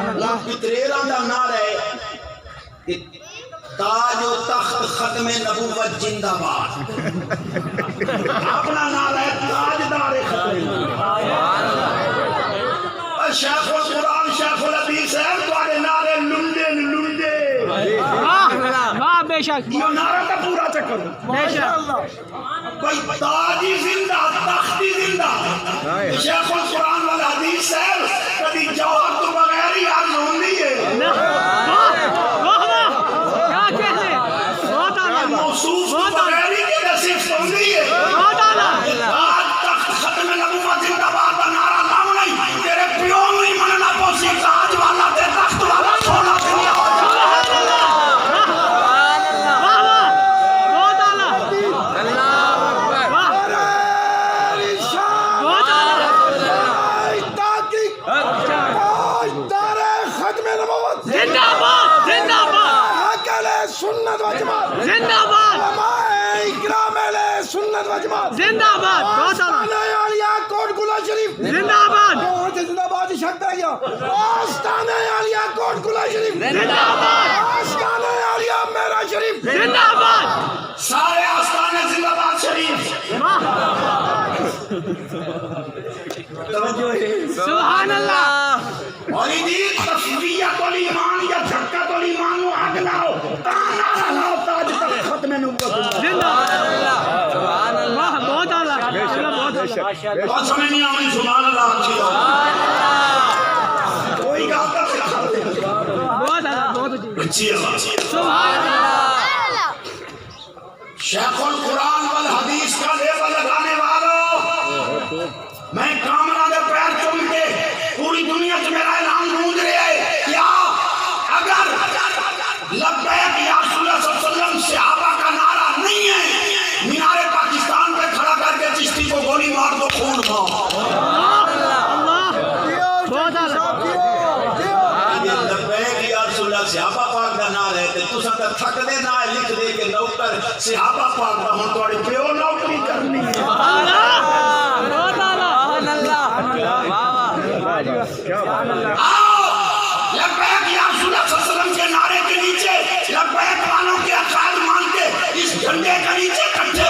پتریرا دا نعرہ ہے تاج و تخت ختم نبوت زندہ باد اپنا نعرہ ہے تاجدار ختم نبوت شیخ القرآن شیخ الحدیث ہے تمہارے نعرے لنڈے لنڈے واہ بے شک یہ نعرہ کا پورا چکر بے شک بھائی تاجی زندہ تختی زندہ شیخ القرآن والحدیث ہے کبھی جوہر تو بغیر ہی آج ہوندی ہے موصوف تو بغیر ہی کے نصیب ہوندی ہے تاج تخت ختم نبوت زندہ باد کا نعرہ لاؤ نہیں تیرے پیو نہیں مننا پوسی تاج والا تے تخت والا سونا دنیا ہو سنت و جماعت زندہ باد علماء اکرام اہل سنت و جماعت زندہ باد بہت آستانہ عالیہ کوٹ گلہ شریف زندہ باد زندہ باد شک رہ گیا آستانہ عالیہ کوٹ گلہ شریف زندہ باد آستانہ عالیہ میرا شریف زندہ باد سارے آستانہ زندہ باد شریف سبحان اللہ مولیدین تصفیت الایمان یا جھکت الایمان و حق لاؤ تانا رہا تاج تک ختم نبوت زندہ سبحان اللہ بہت اعلیٰ بہت اعلیٰ بات سمجھ نہیں آمین سبحان اللہ اچھی ہو کوئی گاتا سے کھاتے بہت اعلیٰ بہت اچھی آواز سبحان اللہ شیخ القرآن والحدیث کا لیبل لگانے والوں میں کامرہ دے پیر چوم کے پوری دنیا سے میرا اعلان گونج رہے ہیں کیا اگر لبیک یا رسول اللہ صلی اللہ علیہ وسلم صحابہ کا نعرہ نہیں ہے مینار پاکستان پہ کھڑا کر کے چشتی کو گولی مار دو خون کھاؤ بہت اعلیٰ لبیک یا رسول اللہ صحابہ پاک کا نعرہ ہے تو سب تھک دینا ہے لکھ دے کے نوکر صحابہ پاک کا ہم تھوڑی پیو نوکری کرنی ہے لبیک یا رسول اللہ صلی اللہ علیہ وسلم کے نعرے کے نیچے لبیک والوں کے عقائد مان کے اس جھنڈے کے نیچے کٹھے